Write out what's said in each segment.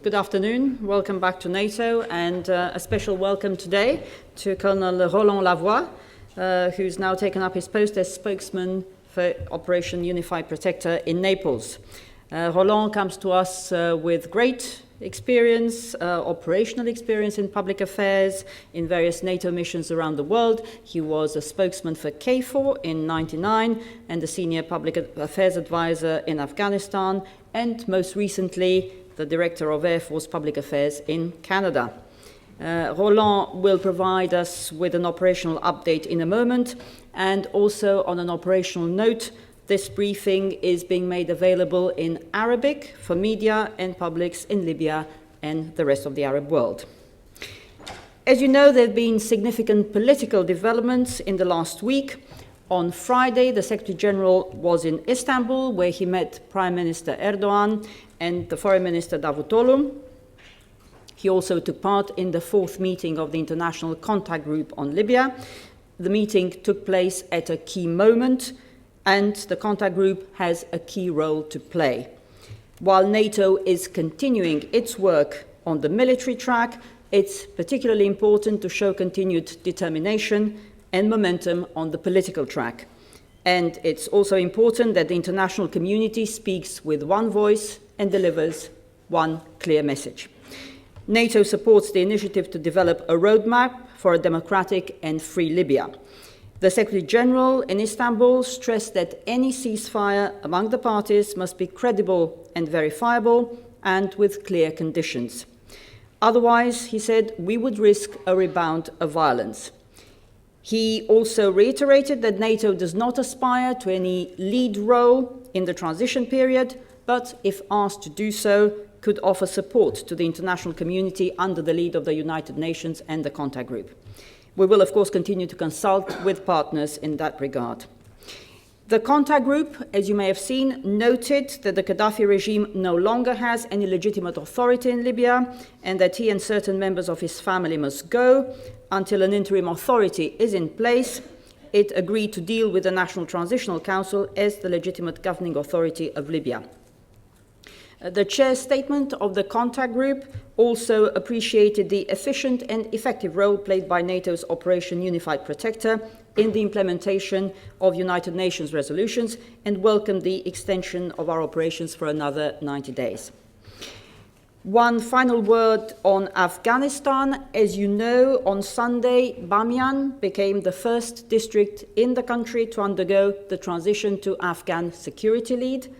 Good afternoon. Welcome back to NATO, and a special welcome today to Colonel Roland Lavoie, who's now taken up his post as spokesman for Operation Unified Protector in Naples. Roland comes to us with great experience, operational experience in public affairs in various NATO missions around the world. He was a spokesman for KFOR in 1999 and the senior public affairs advisor in Afghanistan, and most recently the Director of Air Force Public Affairs in Canada. Roland will provide us with an operational update in a moment, and also on an operational note, this briefing is being made available in Arabic for media and publics in Libya and the rest of the Arab world. As you know, there have been significant political developments in the last week. On Friday, the Secretary General was in Istanbul, where he met Prime Minister Erdogan and the Foreign Minister Davutoglu. He also took part in the fourth meeting of the International Contact Group on Libya. The meeting took place at a key moment, and the contact group has a key role to play. While NATO is continuing its work on the military track, it's particularly important to show continued determination and momentum on the political track. And it's also important that the international community speaks with one voice and delivers one clear message. NATO supports the initiative to develop a roadmap for a democratic and free Libya. The Secretary General in Istanbul stressed that any ceasefire among the parties must be credible and verifiable and with clear conditions. Otherwise, he said, we would risk a rebound of violence. He also reiterated that NATO does not aspire to any lead role in the transition period, but if asked to do so, could offer support to the international community under the lead of the United Nations and the contact group. We will, of course, continue to consult with partners in that regard. The contact group, as you may have seen, noted that the Gaddafi regime no longer has any legitimate authority in Libya and that he and certain members of his family must go until an interim authority is in place. It agreed to deal with the National Transitional Council as the legitimate governing authority of Libya. The chair's statement of the contact group also appreciated the efficient and effective role played by NATO's Operation Unified Protector in the implementation of United Nations resolutions and welcomed the extension of our operations for another 90 days. One final word on Afghanistan. As you know, on Sunday, Bamiyan became the first district in the country to undergo the transition to Afghan security lead.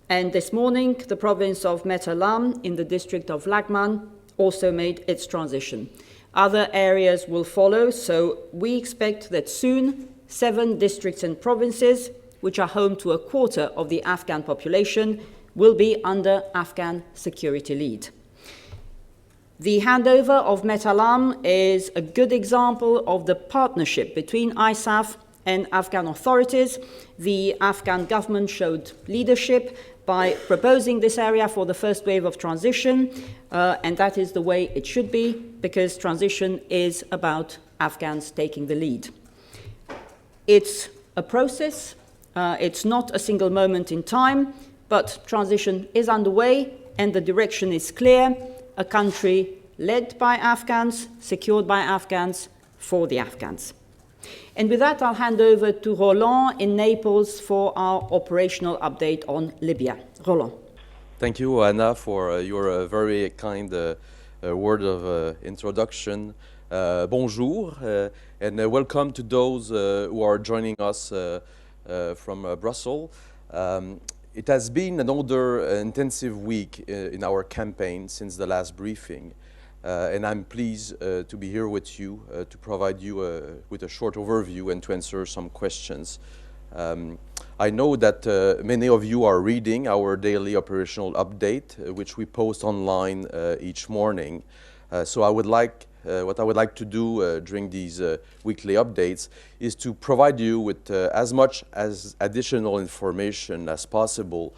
And this morning, the province of Metalam in the district of Lagman also made its transition. Other areas will follow, so we expect that soon 7 districts and provinces, which are home to a quarter of the Afghan population, will be under Afghan security lead. The handover of Metalam is a good example of the partnership between ISAF and Afghan authorities. The Afghan government showed leadership by proposing this area for the first wave of transition, and that is the way it should be, because transition is about Afghans taking the lead. It's a process, it's not a single moment in time, but transition is underway and the direction is clear: a country led by Afghans, secured by Afghans, for the Afghans. And with that, I'll hand over to Roland in Naples for our operational update on Libya. Roland. Thank you, Anna, for your very kind word of introduction. Bonjour, and welcome to those who are joining us from Brussels. It has been another intensive week in our campaign since the last briefing. And I'm pleased to be here with you to provide you with a short overview and to answer some questions. I know that many of you are reading our daily operational update, which we post online each morning. So what I would like to do during these weekly updates is to provide you with as much as additional information as possible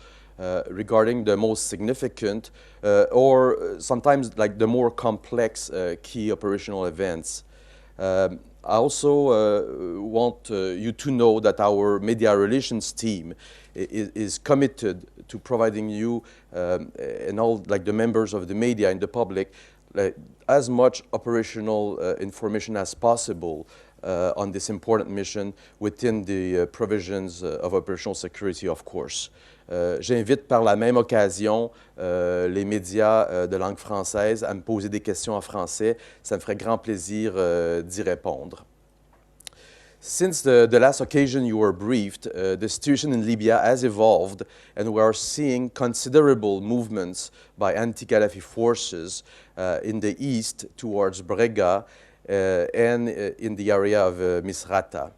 regarding the most significant or sometimes like the more complex key operational events. I also want you to know that our media relations team is committed to providing you and all, like the members of the media and the public, as much operational information as possible on this important mission within the provisions of operational security, of course. J'invite par la même occasion les médias de langue française à me poser des questions en français. Ça me ferait grand plaisir d'y répondre. Since the last occasion you were briefed, the situation in Libya has evolved, and we are seeing considerable movements by anti-Gaddafi forces in the east towards Brega and in the area of Misrata.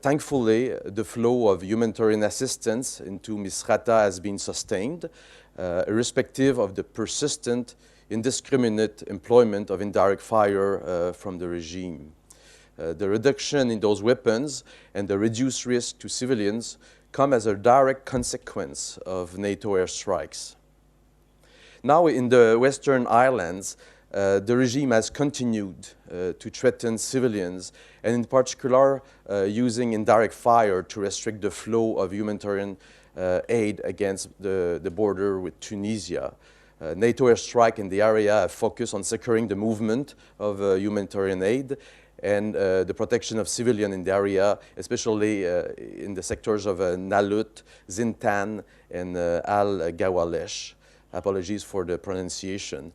Thankfully, the flow of humanitarian assistance into Misrata has been sustained, irrespective of the persistent, indiscriminate employment of indirect fire from the regime. The reduction in those weapons and the reduced risk to civilians come as a direct consequence of NATO airstrikes. Now in the Western Islands, the regime has continued to threaten civilians, and in particular using indirect fire to restrict the flow of humanitarian aid against the border with Tunisia. NATO airstrike in the area have focused on securing the movement of humanitarian aid and the protection of civilians in the area, especially in the sectors of Nalut, Zintan, and Al-Gawalesh. Apologies for the pronunciation.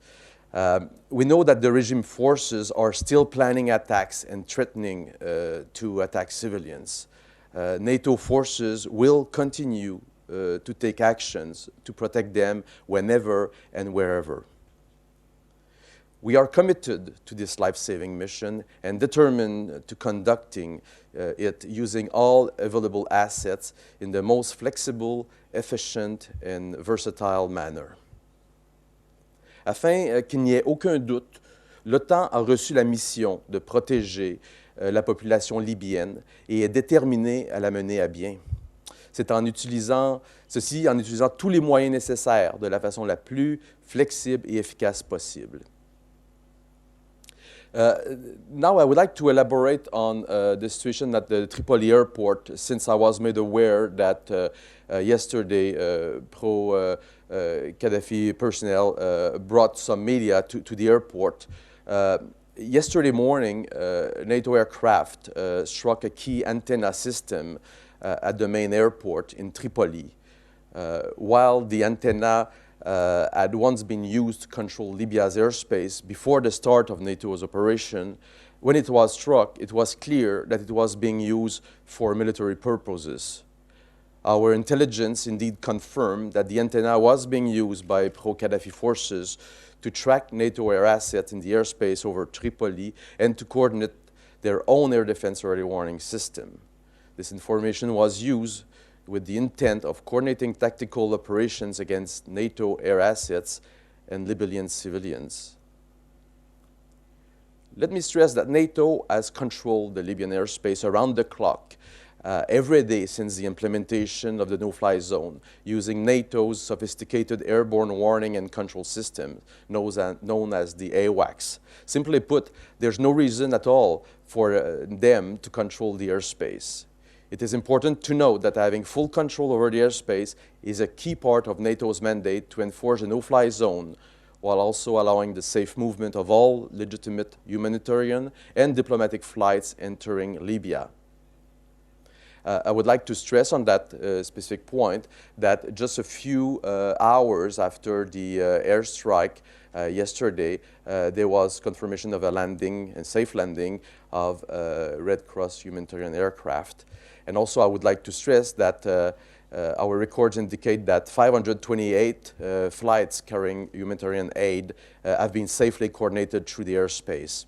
We know that the regime forces are still planning attacks and threatening to attack civilians. NATO forces will continue to take actions to protect them whenever and wherever. We are committed to this life-saving mission and determined to conducting it using all available assets in the most flexible, efficient, and versatile manner. Afin qu'il n'y ait aucun doute, l'OTAN a reçu la mission de protéger la population libyenne et est déterminée à la mener à bien. C'est en utilisant tous les moyens nécessaires de la façon la plus flexible et efficace possible. Now I would like to elaborate on the situation at the Tripoli airport, since I was made aware that yesterday pro-Gaddafi personnel brought some media to the airport. Yesterday morning, NATO aircraft struck a key antenna system at the main airport in Tripoli. While the antenna had once been used to control Libya's airspace before the start of NATO's operation, when it was struck, it was clear that it was being used for military purposes. Our intelligence indeed confirmed that the antenna was being used by pro-Gaddafi forces to track NATO air assets in the airspace over Tripoli and to coordinate their own air defense early warning system. This information was used with the intent of coordinating tactical operations against NATO air assets and Libyan civilians. Let me stress that NATO has controlled the Libyan airspace around the clock every day since the implementation of the no-fly zone, using NATO's sophisticated airborne warning and control system, known as the AWACS. Simply put, there's no reason at all for them to control the airspace. It is important to note that having full control over the airspace is a key part of NATO's mandate to enforce a no-fly zone, while also allowing the safe movement of all legitimate humanitarian and diplomatic flights entering Libya. I would like to stress on that specific point that just a few hours after the airstrike yesterday, there was confirmation of a landing and safe landing of Red Cross humanitarian aircraft. And also I would like to stress that our records indicate that 528 flights carrying humanitarian aid have been safely coordinated through the airspace.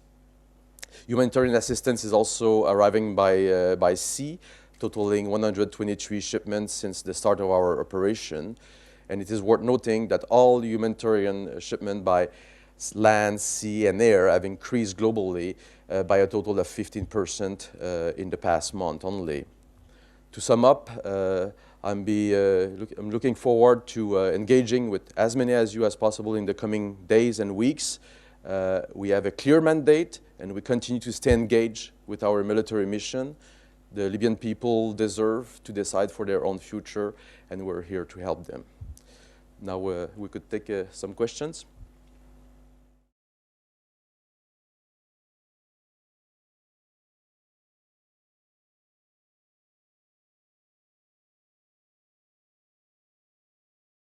Humanitarian assistance is also arriving by sea, totaling 123 shipments since the start of our operation. And it is worth noting that all humanitarian shipments by land, sea, and air have increased globally by a total of 15% in the past month only. To sum up, I'm looking forward to engaging with as many as you as possible in the coming days and weeks. We have a clear mandate, and we continue to stay engaged with our military mission The Libyan people deserve to decide for their own future, and we're here to help them. Now we could take some questions.